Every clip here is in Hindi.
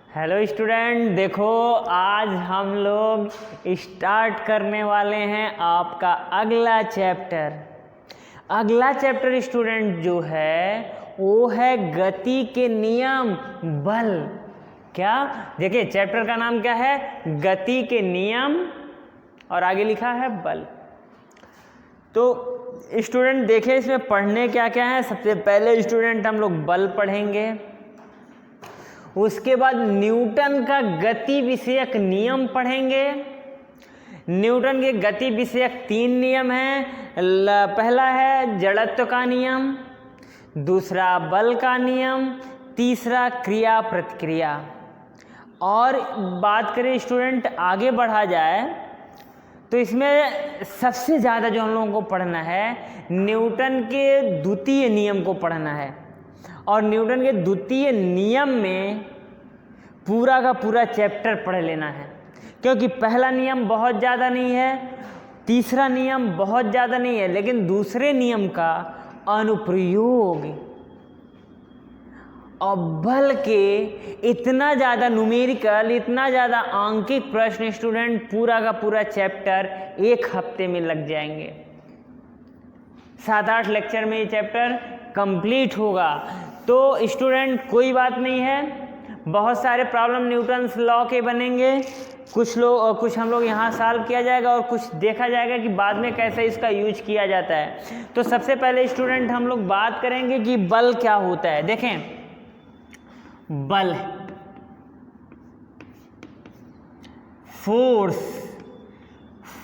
हेलो स्टूडेंट, देखो आज हम लोग स्टार्ट करने वाले हैं आपका अगला चैप्टर। अगला चैप्टर स्टूडेंट जो है वो है गति के नियम, बल। क्या देखिए, चैप्टर का नाम क्या है? गति के नियम, और आगे लिखा है बल। तो स्टूडेंट देखिए इसमें पढ़ने क्या क्या है। सबसे पहले स्टूडेंट हम लोग बल पढ़ेंगे, उसके बाद न्यूटन का गति विषयक नियम पढ़ेंगे। न्यूटन के गति विषयक 3 नियम हैं। पहला है जड़त्व का नियम, दूसरा बल का नियम, तीसरा क्रिया प्रतिक्रिया। और बात करें स्टूडेंट आगे बढ़ा जाए तो इसमें सबसे ज़्यादा जो हम लोगों को पढ़ना है न्यूटन के द्वितीय नियम को पढ़ना है। और न्यूटन के द्वितीय नियम में पूरा का पूरा चैप्टर पढ़ लेना है, क्योंकि पहला नियम बहुत ज़्यादा नहीं है, तीसरा नियम बहुत ज़्यादा नहीं है, लेकिन दूसरे नियम का अनुप्रयोग और बल के इतना ज़्यादा न्यूमेरिकल, इतना ज़्यादा आंकिक प्रश्न स्टूडेंट पूरा का पूरा चैप्टर 1 हफ्ते में लग जाएंगे। 7-8 लेक्चर में ये चैप्टर कंप्लीट होगा। तो स्टूडेंट कोई बात नहीं है, बहुत सारे प्रॉब्लम न्यूटन्स लॉ के बनेंगे, कुछ हम लोग यहाँ सॉल्व किया जाएगा और कुछ देखा जाएगा कि बाद में कैसे इसका यूज किया जाता है। तो सबसे पहले स्टूडेंट हम लोग बात करेंगे कि बल क्या होता है। देखें, बल,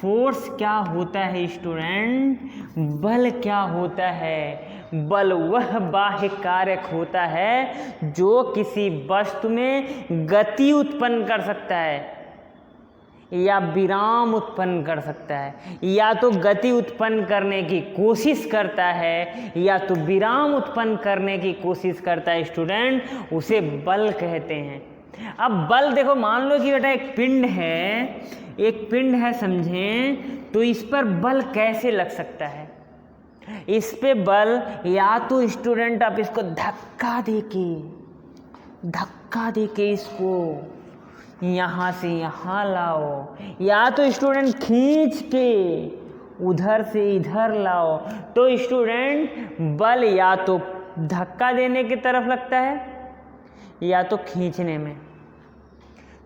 फोर्स क्या होता है स्टूडेंट? बल क्या होता है? बल वह बाह्य कारक होता है जो किसी वस्तु में गति उत्पन्न कर सकता है या विराम उत्पन्न कर सकता है, या तो गति उत्पन्न करने की कोशिश करता है या तो विराम उत्पन्न करने की कोशिश करता है स्टूडेंट, उसे बल कहते हैं। अब बल देखो, मान लो कि बेटा एक पिंड है समझें, तो इस पर बल कैसे लग सकता है? इस पे बल या तो स्टूडेंट आप इसको धक्का देके इसको यहाँ से यहाँ लाओ, या तो स्टूडेंट खींच के उधर से इधर लाओ। तो स्टूडेंट बल या तो धक्का देने की तरफ लगता है या तो खींचने में।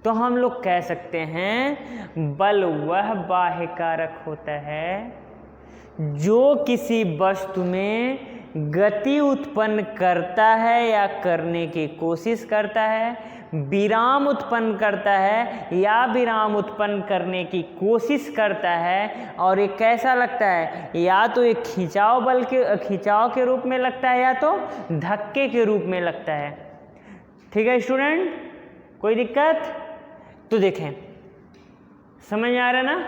तो हम लोग कह सकते हैं बल वह बाह्य कारक होता है जो किसी वस्तु में गति उत्पन्न करता है या करने की कोशिश करता है, विराम उत्पन्न करता है या विराम उत्पन्न करने की कोशिश करता है। और ये कैसा लगता है? या तो एक खिंचाव के रूप में लगता है या तो धक्के के रूप में लगता है। ठीक है स्टूडेंट, कोई दिक्कत? तो देखें, समझ में आ रहा है ना?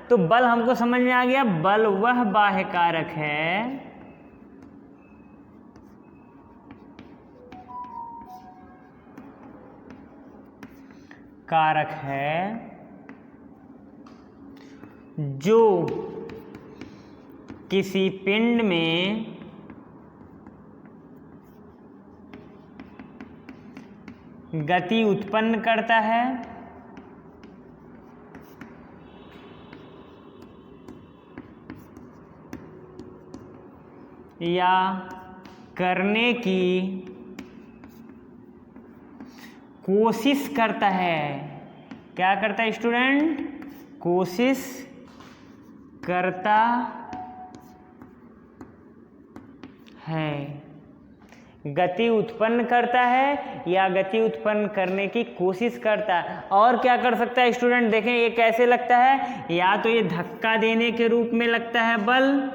तो बल हमको समझ में आ गया, बल वह बाह्य कारक है जो किसी पिंड में गति उत्पन्न करता है या करने की कोशिश करता है। क्या करता है स्टूडेंट? कोशिश करता है, गति उत्पन्न करता है या गति उत्पन्न करने की कोशिश करता है। और क्या कर सकता है स्टूडेंट? देखें ये कैसे लगता है, या तो ये धक्का देने के रूप में लगता है, बल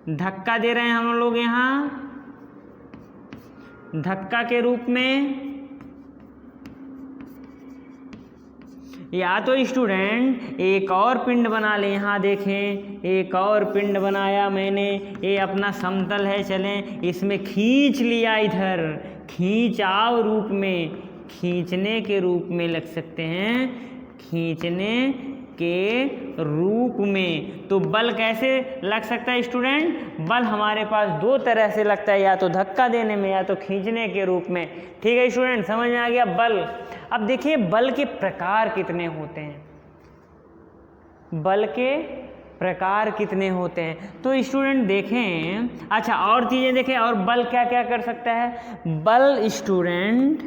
धक्का दे रहे हैं हम लोग यहाँ धक्का के रूप में, या तो स्टूडेंट एक और पिंड बना ले। यहाँ देखें, एक और पिंड बनाया मैंने, ये अपना समतल है, चलें इसमें खींच लिया, इधर खींचाव रूप में, खींचने के रूप में लग सकते हैं, खींचने के रूप में। तो बल कैसे लग सकता है स्टूडेंट? बल हमारे पास दो तरह से लगता है, या तो धक्का देने में या तो खींचने के रूप में। ठीक है स्टूडेंट, समझ में आ गया बल। अब देखिए बल के प्रकार कितने होते हैं, बल के प्रकार कितने होते हैं। तो स्टूडेंट देखें, अच्छा और चीज़ें देखें, और बल क्या क्या कर सकता है। बल स्टूडेंट,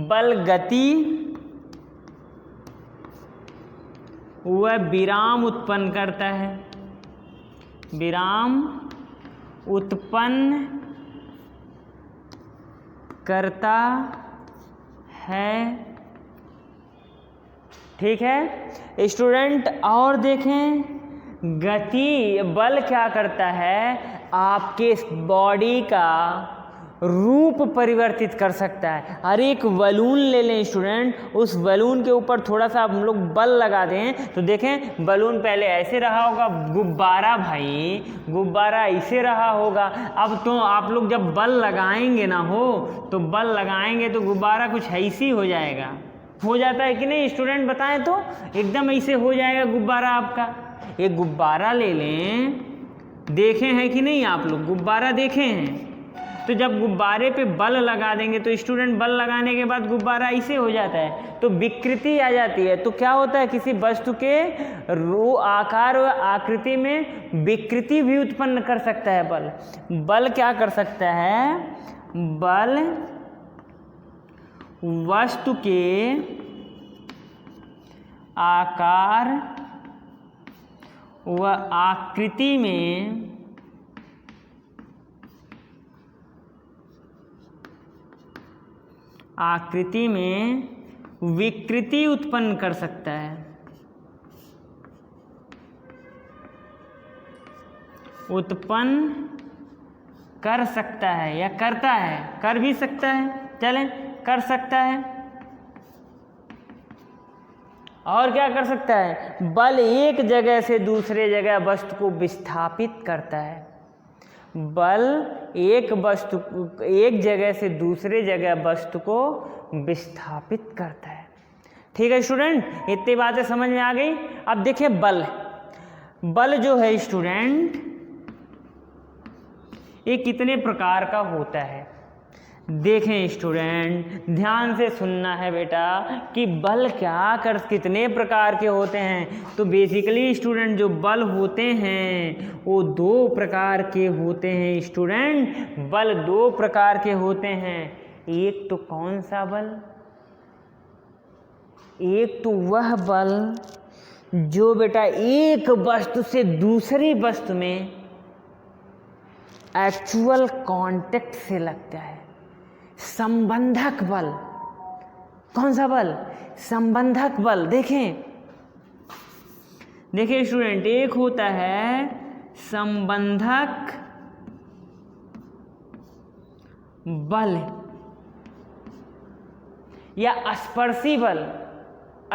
बल गति वह विराम उत्पन्न करता है, विराम उत्पन्न करता है। ठीक है स्टूडेंट, और देखें गति, बल क्या करता है, आपके बॉडी का रूप परिवर्तित कर सकता है। हर एक बलून ले लें स्टूडेंट, उस बलून के ऊपर थोड़ा सा हम लोग बल लगा दें तो देखें बलून पहले ऐसे रहा होगा, गुब्बारा भाई गुब्बारा ऐसे रहा होगा। अब तो आप लोग जब बल लगाएंगे ना हो, तो बल लगाएंगे तो गुब्बारा कुछ ऐसी हो जाएगा, हो जाता है कि नहीं स्टूडेंट, बताएं तो एकदम ऐसे हो जाएगा गुब्बारा आपका। एक गुब्बारा ले लें, देखे हैं कि नहीं आप लोग, गुब्बारा देखे हैं। तो जब गुब्बारे पे बल लगा देंगे तो स्टूडेंट बल लगाने के बाद गुब्बारा ऐसे हो जाता है, तो विकृति आ जाती है। तो क्या होता है, किसी वस्तु के आकार व आकृति में विकृति भी उत्पन्न कर सकता है बल। बल क्या कर सकता है, बल वस्तु के आकार व आकृति में विकृति उत्पन्न कर सकता है, उत्पन्न कर सकता है या करता है, कर भी सकता है, चलें कर सकता है। और क्या कर सकता है, बल एक जगह से दूसरे जगह वस्तु को विस्थापित करता है। बल एक जगह से दूसरे जगह वस्तु को विस्थापित करता है। ठीक है स्टूडेंट, इतनी बातें समझ में आ गई। अब देखिए बल जो है स्टूडेंट, ये कितने प्रकार का होता है। देखें स्टूडेंट, ध्यान से सुनना है बेटा कि बल कितने प्रकार के होते हैं। तो बेसिकली स्टूडेंट जो बल होते हैं वो दो प्रकार के होते हैं स्टूडेंट, बल दो प्रकार के होते हैं। एक तो कौन सा बल, एक तो वह बल जो बेटा एक वस्तु से दूसरी वस्तु में एक्चुअल कांटेक्ट से लगता है, संबंधक बल। कौन सा बल, संबंधक बल। देखें स्टूडेंट, एक होता है संबंधक बल या स्पर्शी बल।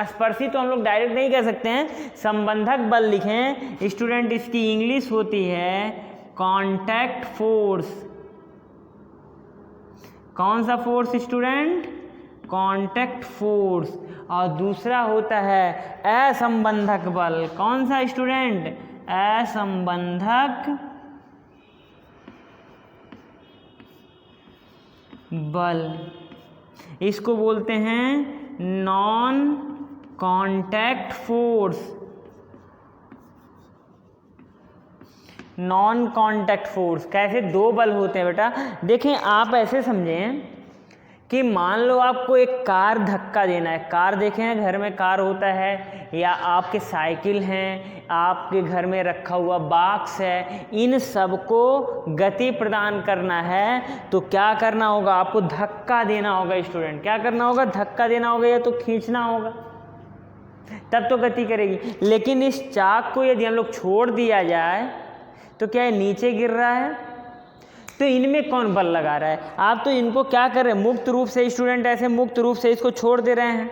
स्पर्शी तो हम लोग डायरेक्ट नहीं कह सकते हैं, संबंधक बल लिखें स्टूडेंट, इसकी इंग्लिश होती है कांटेक्ट फोर्स। कौन सा फोर्स स्टूडेंट, कांटेक्ट फोर्स। और दूसरा होता है असंबंधक बल। कौन सा स्टूडेंट, असंबंधक बल। इसको बोलते हैं non contact force. Non contact force. कैसे, दो बल होते हैं बेटा। देखें आप ऐसे समझें कि मान लो आपको एक कार धक्का देना है। कार देखें ना, घर में कार होता है, या आपके साइकिल हैं, आपके घर में रखा हुआ बॉक्स है, इन सबको गति प्रदान करना है तो क्या करना होगा, आपको धक्का देना होगा स्टूडेंट। क्या करना होगा, धक्का देना होगा या तो खींचना होगा, तब तो गति करेगी। लेकिन इस चाक को यदि हम लोग छोड़ दिया जाए तो क्या ये नीचे गिर रहा है, तो इनमें कौन बल लगा रहा है। आप तो इनको क्या कर रहे हैं, मुक्त रूप से स्टूडेंट, ऐसे मुक्त रूप से इसको छोड़ दे रहे हैं,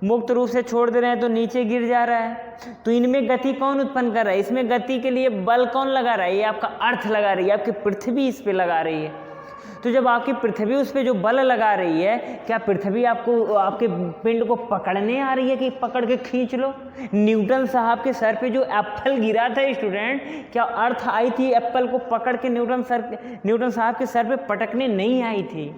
मुक्त रूप से छोड़ दे रहे हैं तो नीचे गिर जा रहा है। तो इनमें गति कौन उत्पन्न कर रहा है, इसमें गति के लिए बल कौन लगा रहा है, ये आपका अर्थ लगा रही है, आपकी पृथ्वी इस पे लगा रही है। तो जब आपकी पृथ्वी उस पर जो बल लगा रही है, क्या पृथ्वी आपको आपके पिंड को पकड़ने आ रही है कि पकड़ के खींच लो? न्यूटन साहब के सर पे जो एप्पल गिरा था स्टूडेंट, क्या अर्थ आई थी एप्पल को पकड़ के न्यूटन साहब के सर पे पटकने? नहीं आई थी,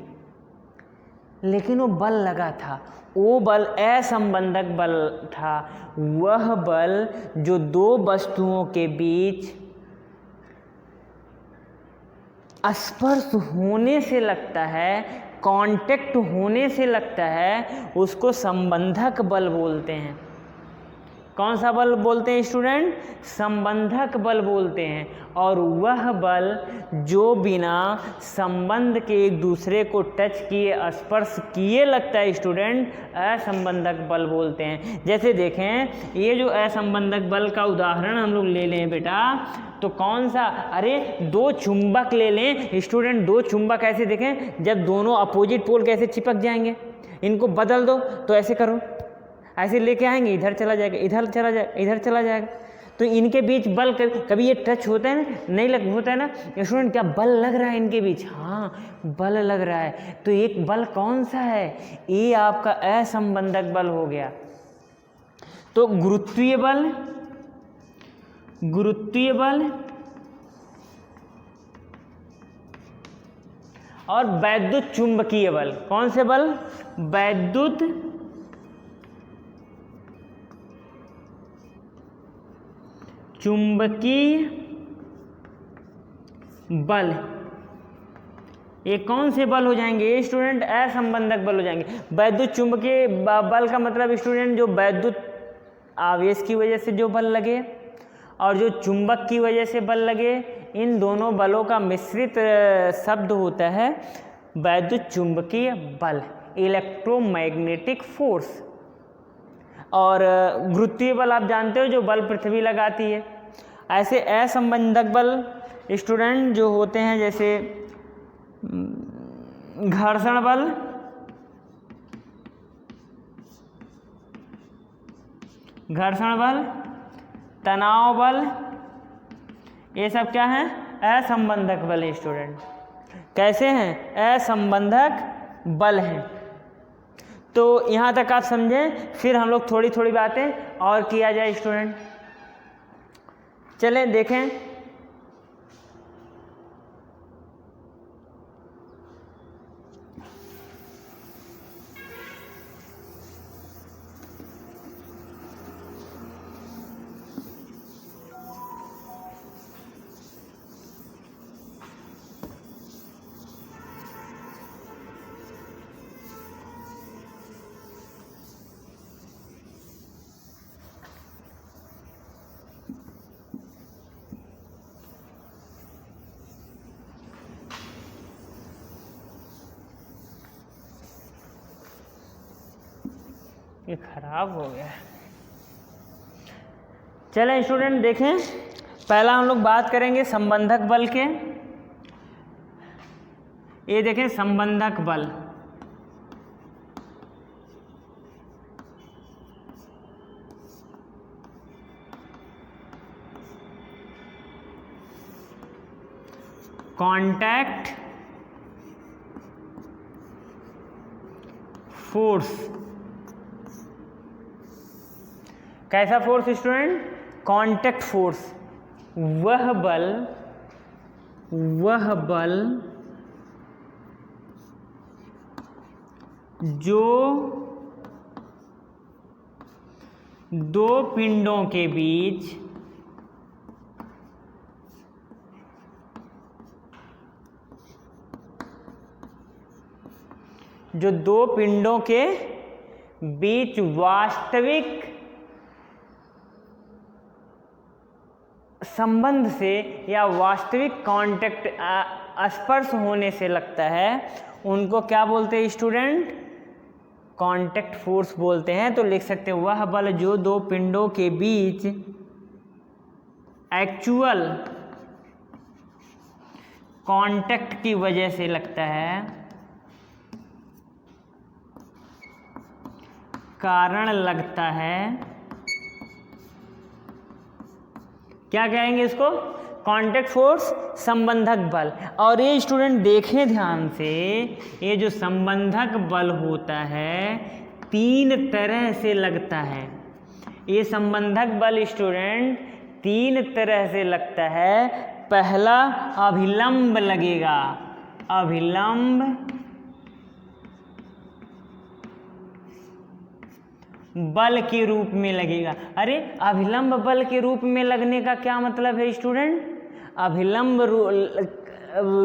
लेकिन वो बल लगा था। वो बल असंबंधक बल था, वह बल जो दो वस्तुओं के बीच स्पर्श होने से लगता है, कांटेक्ट होने से लगता है, उसको संबंधक बल बोलते हैं। कौन सा बल बोलते हैं स्टूडेंट? संबंधक बल बोलते हैं। और वह बल जो बिना संबंध के एक दूसरे को टच किए, स्पर्श किए लगता है स्टूडेंट, असंबंधक बल बोलते हैं। जैसे देखें, ये जो असंबंधक बल का उदाहरण हम लोग ले लें बेटा, तो कौन सा? अरे दो चुंबक ले लें स्टूडेंट। दो चुंबक ऐसे देखें, जब दोनों अपोजिट पोल कैसे चिपक जाएंगे, इनको बदल दो तो ऐसे करो, ऐसे लेके आएंगे, इधर चला जाएगा, इधर चला जाएगा, इधर चला जाएगा, तो इनके बीच बल कभी ये टच होता है ना? नहीं होता है ना स्टूडेंट? क्या बल लग रहा है इनके बीच? हाँ, बल लग रहा है। तो एक बल कौन सा है? ये आपका असंबंधक बल हो गया। तो गुरुत्वीय बल और वैद्युत चुंबकीय बल। कौन से बल? वैद्युत चुंबकीय बल। ये कौन से बल हो जाएंगे स्टूडेंट? असंबंधक बल हो जाएंगे। वैद्युत चुंबकीय बल का मतलब स्टूडेंट जो वैद्युत आवेश की वजह से जो बल लगे और जो चुंबक की वजह से बल लगे, इन दोनों बलों का मिश्रित शब्द होता है वैद्युत चुंबकीय बल, इलेक्ट्रोमैग्नेटिक फोर्स। और गुरुत्वीय बल आप जानते हो, जो बल पृथ्वी लगाती है। ऐसे असंबंधक बल स्टूडेंट जो होते हैं, जैसे घर्षण बल, तनाव बल, ये सब क्या है? असंबंधक बल है स्टूडेंट। कैसे हैं? असंबंधक बल हैं। तो यहाँ तक आप समझें, फिर हम लोग थोड़ी थोड़ी बातें और किया जाए स्टूडेंट। चलें देखें, ये खराब हो गया। चलें स्टूडेंट देखें, पहला हम लोग बात करेंगे संबंधक बल के। ये देखें संबंधक बल। Contact force. कैसा फोर्स स्टूडेंट? Contact force. वह बल जो दो पिंडों के बीच वास्तविक संबंध से या वास्तविक कांटेक्ट स्पर्श होने से लगता है, उनको क्या बोलते हैं स्टूडेंट? कांटेक्ट फोर्स बोलते हैं। तो लिख सकते हैं वह बल जो दो पिंडों के बीच एक्चुअल कांटेक्ट की वजह से लगता है, कारण लगता है, क्या कहेंगे इसको? कांटेक्ट फोर्स संबंधक बल। और ये स्टूडेंट देखें ध्यान से, ये जो संबंधक बल होता है 3 तरह से लगता है। ये संबंधक बल स्टूडेंट 3 तरह से लगता है। पहला अभिलंब लगेगा, अभिलंब बल के रूप में लगेगा। अरे अभिलंब बल के रूप में लगने का क्या मतलब है स्टूडेंट? अभिलंब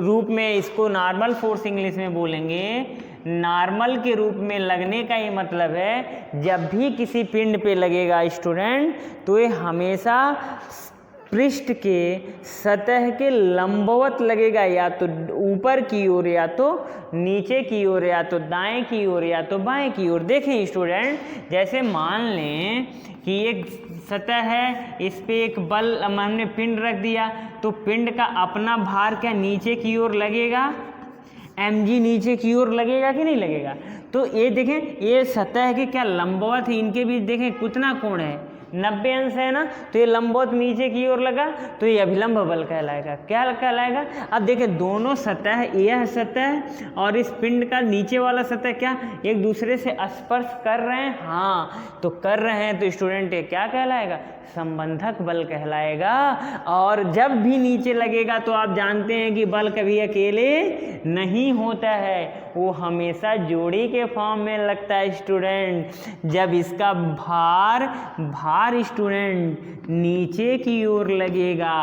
रूप में इसको नॉर्मल फोर्स इंग्लिश में बोलेंगे। नॉर्मल के रूप में लगने का ये मतलब है जब भी किसी पिंड पे लगेगा स्टूडेंट तो ये हमेशा पृष्ठ के सतह के लंबवत लगेगा, या तो ऊपर की ओर या तो नीचे की ओर या तो दाएं की ओर या तो बाएं की ओर। देखें स्टूडेंट, जैसे मान लें कि एक सतह है, इस पे एक बल हमने पिंड रख दिया तो पिंड का अपना भार क्या नीचे की ओर लगेगा? mg नीचे की ओर लगेगा कि नहीं लगेगा? तो ये देखें, ये सतह के क्या लंबवत है, इनके बीच देखें कितना कोण है, 90 अंश है ना। तो ये लंबवत नीचे की ओर लगा तो ये अभिलंब बल कहलाएगा। क्या कहलाएगा? अब देखें दोनों सतह, यह सतह और इस पिंड का नीचे वाला सतह क्या एक दूसरे से स्पर्श कर रहे हैं? हाँ, तो कर रहे हैं तो स्टूडेंट ये क्या कहलाएगा? संबंधक बल कहलाएगा। और जब भी नीचे लगेगा तो आप जानते हैं कि बल कभी अकेले नहीं होता है, वो हमेशा जोड़ी के फॉर्म में लगता है स्टूडेंट। जब इसका भार स्टूडेंट नीचे की ओर लगेगा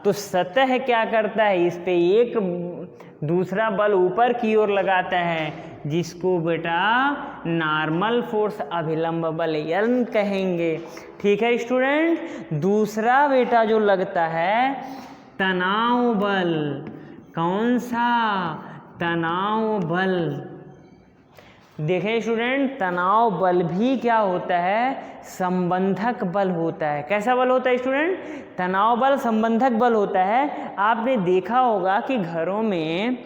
तो सतह क्या करता है, इस पे एक दूसरा बल ऊपर की ओर लगाता है, जिसको बेटा नॉर्मल फोर्स अभिलंब बल यन कहेंगे। ठीक है स्टूडेंट। दूसरा बेटा जो लगता है तनाव बल। कौन सा? तनाव बल। देखें स्टूडेंट, तनाव बल भी क्या होता है? संबंधक बल होता है। कैसा बल होता है स्टूडेंट? तनाव बल संबंधक बल होता है। आपने देखा होगा कि घरों में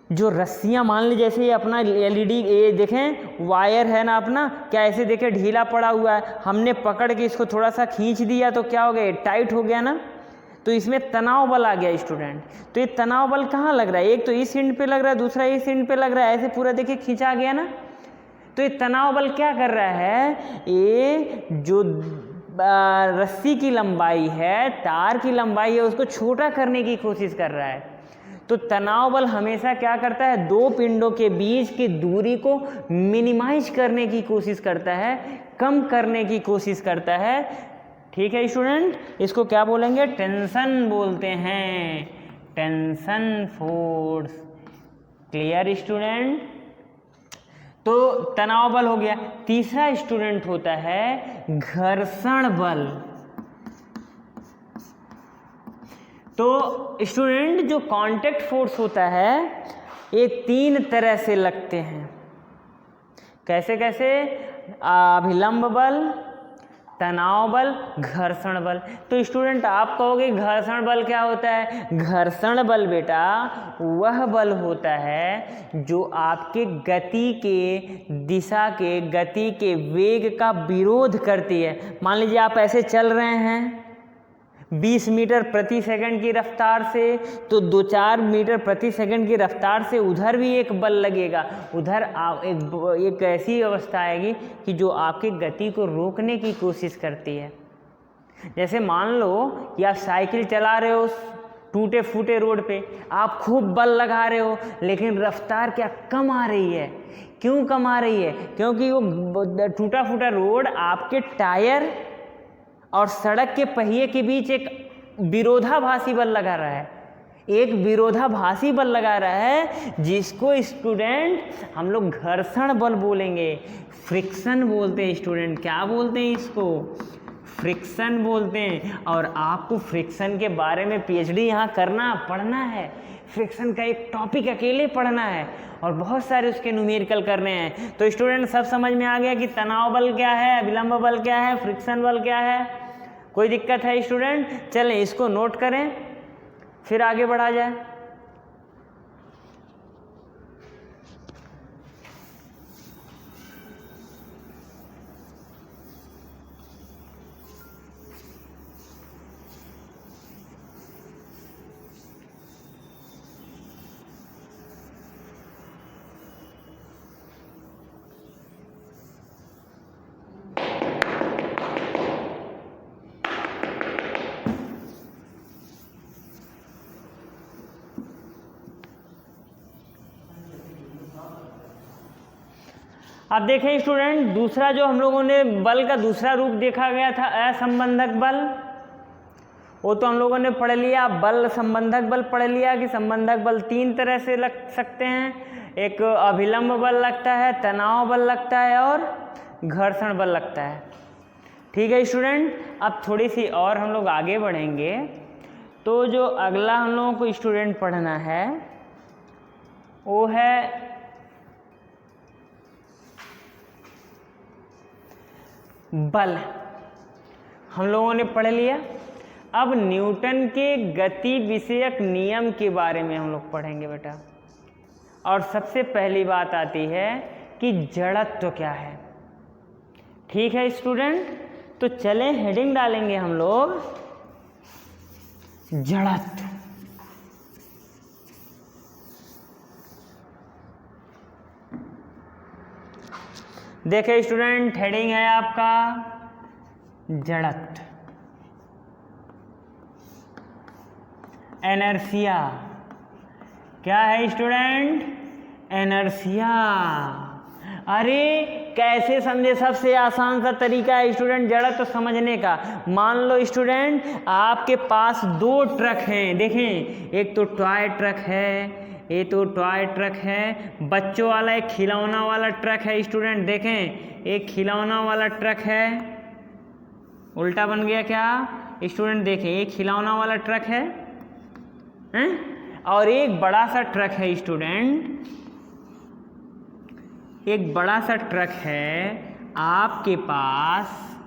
जो रस्सियाँ, मान ली जैसे ये अपना एलईडी, ये देखें वायर है ना अपना, क्या ऐसे देखें ढीला पड़ा हुआ है, हमने पकड़ के इसको थोड़ा सा खींच दिया तो क्या हो गया? टाइट हो गया ना। तो इसमें तनाव बल आ गया स्टूडेंट। तो ये तनाव बल कहाँ लग रहा है? एक तो इस एंड पे लग रहा है, दूसरा इस एंड पे लग रहा है, ऐसे पूरा देखिए खींचा गया ना। तो ये तनाव बल क्या कर रहा है? ये जो रस्सी की लंबाई है, तार की लंबाई है, उसको छोटा करने की कोशिश कर रहा है। तो तनाव बल हमेशा क्या करता है? दो पिंडों के बीच की दूरी को मिनिमाइज करने की कोशिश करता है, कम करने की कोशिश करता है। ठीक है स्टूडेंट, इसको क्या बोलेंगे? टेंशन बोलते हैं, टेंशन फोर्स। Clear student? तो तनाव बल हो गया। तीसरा स्टूडेंट होता है घर्षण बल। तो स्टूडेंट जो कांटेक्ट फोर्स होता है ये 3 तरह से लगते हैं। कैसे कैसे? अभिलंब बल, तनाव बल, घर्षण बल। तो स्टूडेंट आप कहोगे घर्षण बल क्या होता है? घर्षण बल बेटा वह बल होता है जो आपके गति के दिशा के, गति के वेग का विरोध करती है। मान लीजिए आप ऐसे चल रहे हैं 20 मीटर प्रति सेकंड की रफ्तार से, तो 2-4 मीटर प्रति सेकंड की रफ्तार से उधर भी एक बल लगेगा। उधर एक ऐसी अवस्था आएगी कि जो आपकी गति को रोकने की कोशिश करती है। जैसे मान लो कि आप साइकिल चला रहे हो टूटे फूटे रोड पे, आप खूब बल लगा रहे हो, लेकिन रफ्तार क्या कम आ रही है। क्यों कम आ रही है? क्योंकि वो टूटा फूटा रोड आपके टायर और सड़क के पहिए के बीच एक विरोधाभासी बल लगा रहा है, एक विरोधाभासी बल लगा रहा है, जिसको स्टूडेंट हम लोग घर्षण बल बोलेंगे, फ्रिक्शन बोलते हैं स्टूडेंट। क्या बोलते हैं इसको? फ्रिक्शन बोलते हैं। और आपको फ्रिक्शन के बारे में पीएचडी यहाँ करना, पढ़ना है। फ्रिक्शन का एक टॉपिक अकेले पढ़ना है और बहुत सारे उसके न्यूमेरिकल करने हैं। तो स्टूडेंट सब समझ में आ गया कि तनाव बल क्या है, अभिलंब बल क्या है, फ्रिक्शन बल क्या है? कोई दिक्कत है स्टूडेंट? चलें इसको नोट करें फिर आगे बढ़ा जाए। अब देखें स्टूडेंट, दूसरा जो हम लोगों ने बल का दूसरा रूप देखा गया था असंबंधक बल, वो तो हम लोगों ने पढ़ लिया। बल संबंधक बल पढ़ लिया कि संबंधक बल 3 तरह से लग सकते हैं, एक अभिलंब बल लगता है, तनाव बल लगता है और घर्षण बल लगता है। ठीक है स्टूडेंट, अब थोड़ी सी और हम लोग आगे बढ़ेंगे। तो जो अगला हम लोगों को स्टूडेंट पढ़ना है वो है बल। हम लोगों ने पढ़ लिया। अब न्यूटन के गति विषयक नियम के बारे में हम लोग पढ़ेंगे बेटा। और सबसे पहली बात आती है कि जड़त्व क्या है। ठीक है स्टूडेंट, तो चलें हेडिंग डालेंगे हम लोग जड़त्व। देखिए स्टूडेंट, हेडिंग है आपका जड़त्व। एनर्सिया क्या है स्टूडेंट? एनर्सिया। अरे कैसे समझे? सबसे आसान सा तरीका है स्टूडेंट जड़त्व समझने का। मान लो स्टूडेंट आपके पास 2 ट्रक हैं, देखें एक तो टॉय ट्रक है, ये तो टॉय ट्रक है, बच्चों वाला एक खिलौना वाला ट्रक है स्टूडेंट। देखें एक खिलौना वाला ट्रक है, उल्टा बन गया क्या स्टूडेंट? देखें एक खिलौना वाला ट्रक है और एक बड़ा सा ट्रक है स्टूडेंट, एक बड़ा सा ट्रक है आपके पास,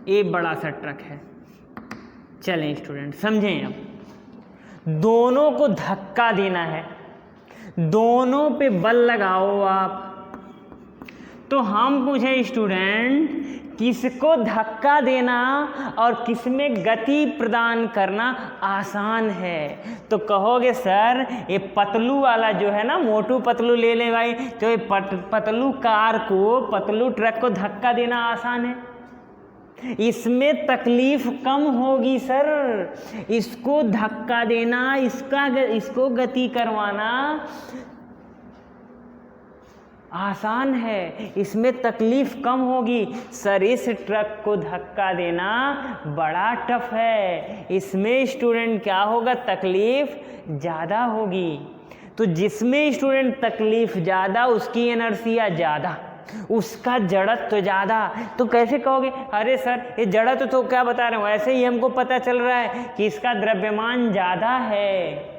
एक बड़ा सा ट्रक है। चलें स्टूडेंट समझें, अब दोनों को धक्का देना है, दोनों पे बल लगाओ आप। तो हम पूछे स्टूडेंट किसको धक्का देना और किसमें गति प्रदान करना आसान है? तो कहोगे सर ये पतलू वाला जो है ना, मोटू पतलू ले ले भाई, तो ये पतलू कार को, पतलू ट्रक को धक्का देना आसान है, इसमें तकलीफ कम होगी सर। इसको धक्का देना, इसको गति करवाना आसान है, इसमें तकलीफ कम होगी। सर इस ट्रक को धक्का देना बड़ा टफ है, इसमें स्टूडेंट क्या होगा? तकलीफ ज़्यादा होगी। तो जिसमें स्टूडेंट तकलीफ ज़्यादा उसकी इनर्शिया ज़्यादा, उसका जड़त्व तो ज़्यादा। तो कैसे कहोगे? अरे सर ये जड़त्व तो क्या बता रहे हो, ऐसे ही हमको पता चल रहा है कि इसका द्रव्यमान ज़्यादा है,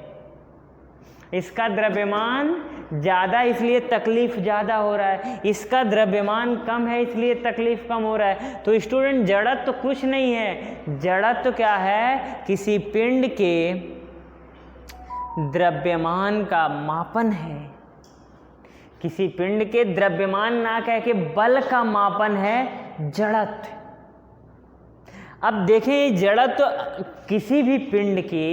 इसका द्रव्यमान ज़्यादा इसलिए तकलीफ ज़्यादा हो रहा है, इसका द्रव्यमान कम है इसलिए तकलीफ कम हो रहा है। तो स्टूडेंट जड़त्व तो कुछ नहीं है, जड़त्व तो क्या है? किसी पिंड के द्रव्यमान का मापन है, किसी पिंड के द्रव्यमान ना कह के बल का मापन है जड़त्व। अब देखें जड़त्व किसी भी पिंड के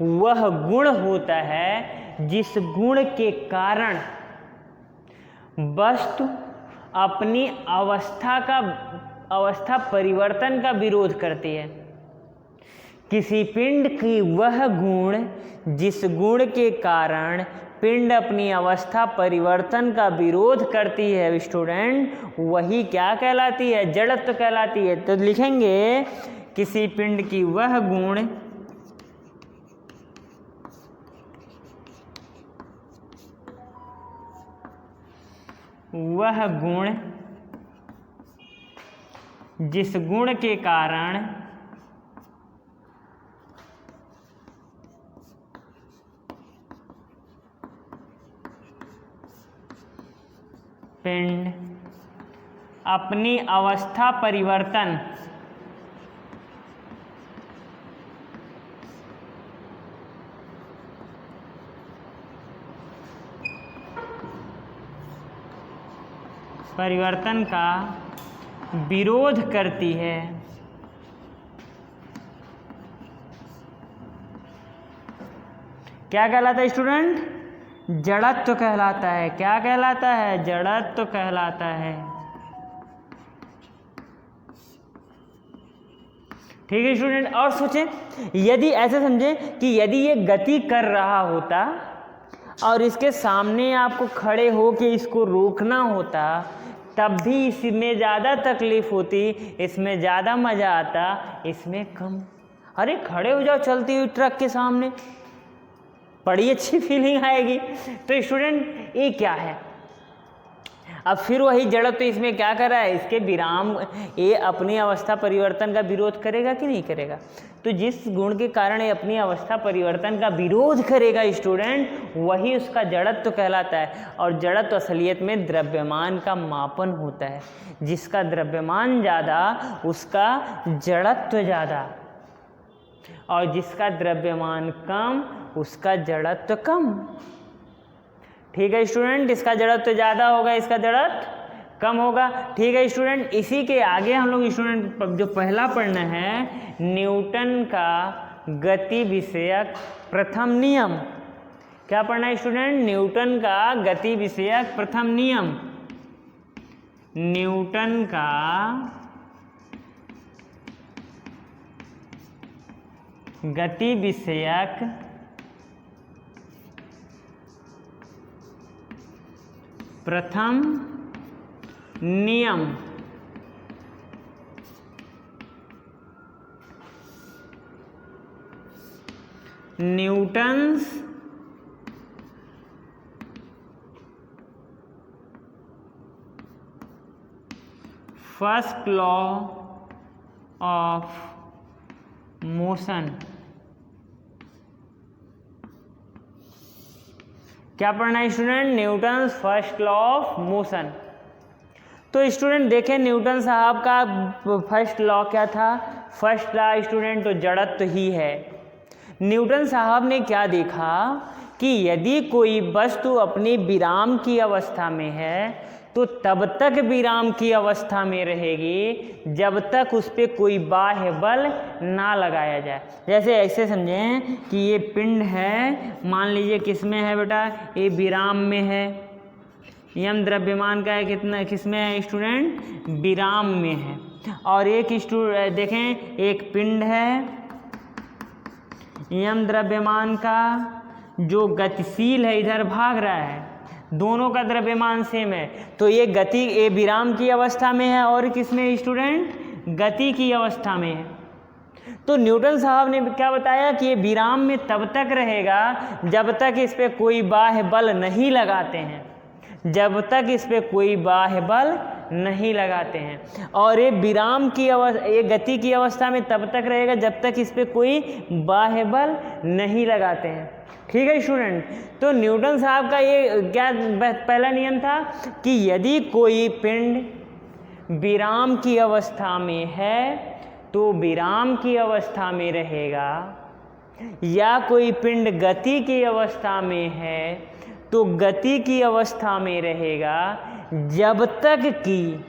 वह गुण होता है जिस गुण के कारण वस्तु अपनी अवस्था परिवर्तन का विरोध करती है। किसी पिंड की वह गुण जिस गुण के कारण पिंड अपनी अवस्था परिवर्तन का विरोध करती है स्टूडेंट, वही क्या कहलाती है? जड़त्व कहलाती है। तो लिखेंगे किसी पिंड की वह गुण जिस गुण के कारण पिंड अपनी अवस्था परिवर्तन का विरोध करती है। क्या कहलाता है स्टूडेंट? जड़त्व कहलाता है। क्या कहलाता है? जड़त्व कहलाता है। ठीक है स्टूडेंट, और सोचें यदि ऐसे समझें कि यदि ये गति कर रहा होता और इसके सामने आपको खड़े हो के इसको रोकना होता, तब भी इसमें ज़्यादा तकलीफ़ होती, इसमें ज़्यादा मज़ा आता, इसमें कम। अरे खड़े हो जाओ चलती हुई ट्रक के सामने, बड़ी अच्छी फीलिंग आएगी। तो स्टूडेंट ये क्या है? अब फिर वही जड़त्व इसमें क्या कर रहा है? इसके विराम, ये अपनी अवस्था परिवर्तन का विरोध करेगा कि नहीं करेगा? तो जिस गुण के कारण ये अपनी अवस्था परिवर्तन का विरोध करेगा स्टूडेंट, वही उसका जड़त्व कहलाता है। और जड़त्व असलियत में द्रव्यमान का मापन होता है। जिसका द्रव्यमान ज़्यादा उसका जड़त्व ज़्यादा, और जिसका द्रव्यमान कम उसका जड़त्व कम। ठीक है स्टूडेंट, इसका जड़त्व ज़्यादा होगा, इसका जड़त्व कम होगा। ठीक है स्टूडेंट, इसी के आगे हम लोग स्टूडेंट जो पहला पढ़ना है, न्यूटन का गति विषयक प्रथम नियम। क्या पढ़ना है स्टूडेंट? न्यूटन का गति विषयक प्रथम नियम। न्यूटन का गति विषयक प्रथम नियम। Newton's first law of motion. क्या पढ़ना है student? Newton's first law of motion. तो स्टूडेंट देखें न्यूटन साहब का फर्स्ट लॉ क्या था? फर्स्ट लॉ स्टूडेंट तो जड़त्व ही है। न्यूटन साहब ने क्या देखा कि यदि कोई वस्तु अपनी विराम की अवस्था में है तो तब तक विराम की अवस्था में रहेगी जब तक उस पर कोई बाह्य बल ना लगाया जाए। जैसे ऐसे समझें कि ये पिंड है, मान लीजिए किस में है बेटा? ये विराम में है। यम द्रव्यमान का है, कितना किस में है स्टूडेंट? विराम में है। और एक स्टूडेंट देखें, एक पिंड है यम द्रव्यमान का जो गतिशील है, इधर भाग रहा है, दोनों का द्रव्यमान सेम है। तो ये गति, ये विराम की अवस्था में है और किसमें स्टूडेंट? गति की अवस्था में है। तो न्यूटन साहब ने क्या बताया कि ये विराम में तब तक रहेगा जब तक इस पे कोई बाह्य बल नहीं लगाते हैं, जब तक इस पे कोई बाह्य बल नहीं लगाते हैं। और ये विराम की अवस्था, ये गति की अवस्था में तब तक रहेगा जब तक इस पे कोई बाह्य बल नहीं लगाते हैं। ठीक है स्टूडेंट, तो न्यूटन साहब का ये क्या पहला नियम था कि यदि कोई पिंड विराम की अवस्था में है तो विराम की अवस्था में रहेगा, या कोई पिंड गति की अवस्था में है तो गति की अवस्था में रहेगा जब तक कि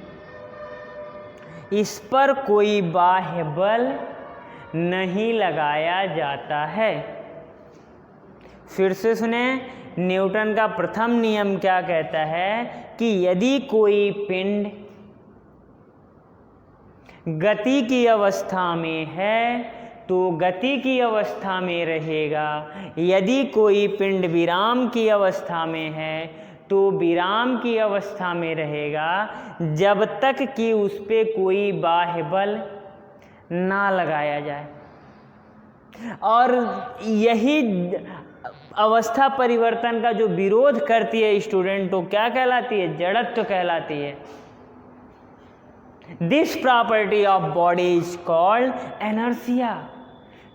इस पर कोई बाह्य बल नहीं लगाया जाता है। फिर से सुने, न्यूटन का प्रथम नियम क्या कहता है कि यदि कोई पिंड गति की अवस्था में है तो गति की अवस्था में रहेगा, यदि कोई पिंड विराम की अवस्था में है तो विराम की अवस्था में रहेगा जब तक कि उस पे कोई बाह्य बल ना लगाया जाए। और यही अवस्था परिवर्तन का जो विरोध करती है स्टूडेंट, तो क्या कहलाती है? जड़त्व कहलाती है। This property of body is called inertia.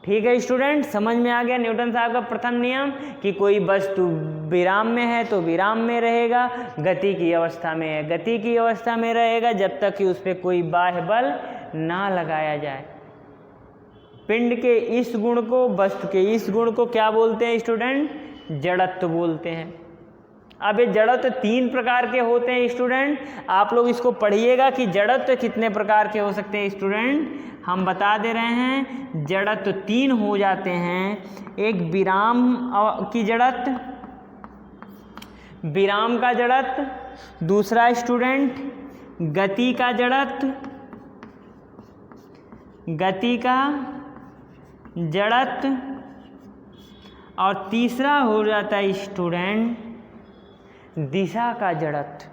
ठीक है स्टूडेंट, समझ में आ गया न्यूटन साहब का प्रथम नियम कि कोई वस्तु विराम में है तो विराम में रहेगा, गति की अवस्था में है गति की अवस्था में रहेगा जब तक कि उस पर कोई बाह्य बल ना लगाया जाए। पिंड के इस गुण को, वस्तु के इस गुण को क्या बोलते हैं स्टूडेंट? जड़त्व बोलते हैं। अब ये जड़त्व तीन प्रकार के होते हैं स्टूडेंट, आप लोग इसको पढ़िएगा कि जड़त्व कितने प्रकार के हो सकते हैं स्टूडेंट। हम बता दे रहे हैं, जड़त्व तीन हो जाते हैं। एक विराम की जड़त्व, विराम का जड़त्व, दूसरा स्टूडेंट गति का जड़त्व, गति का जड़त्व, और तीसरा हो जाता है स्टूडेंट दिशा का जड़त्व।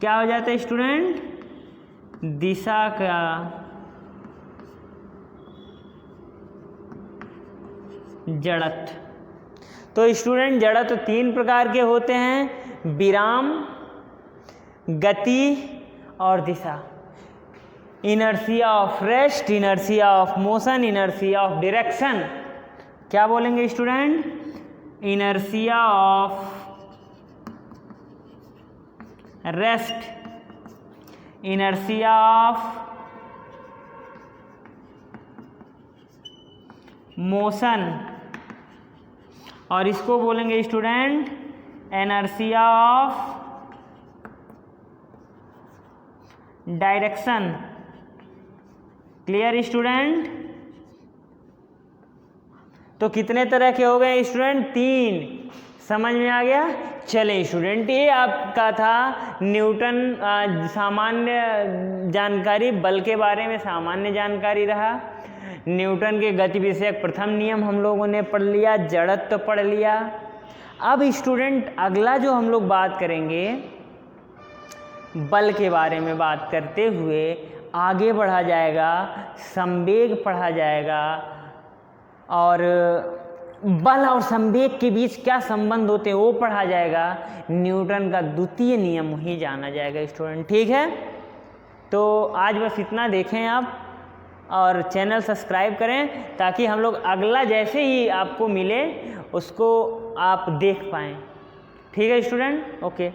क्या हो जाता है स्टूडेंट? दिशा का जड़त्व। तो स्टूडेंट जड़त्व तीन प्रकार के होते हैं, विराम, गति और दिशा। Inertia of rest, inertia of motion, inertia of direction. क्या बोलेंगे student? Inertia of rest, inertia of motion, और इसको बोलेंगे student inertia of direction. Clear student? तो कितने तरह के हो गए स्टूडेंट? 3। समझ में आ गया? चले स्टूडेंट, ये आपका था न्यूटन सामान्य जानकारी, बल के बारे में सामान्य जानकारी रहा। न्यूटन के गति विषयक प्रथम नियम हम लोगों ने पढ़ लिया, जड़त्व तो पढ़ लिया। अब स्टूडेंट अगला जो हम लोग बात करेंगे बल के बारे में बात करते हुए आगे बढ़ा जाएगा, संवेग पढ़ा जाएगा और बल और संवेग के बीच क्या संबंध होते हैं वो पढ़ा जाएगा। न्यूटन का द्वितीय नियम ही जाना जाएगा स्टूडेंट। ठीक है, तो आज बस इतना देखें आप और चैनल सब्सक्राइब करें ताकि हम लोग अगला जैसे ही आपको मिले उसको आप देख पाएँ। ठीक है स्टूडेंट? ओके।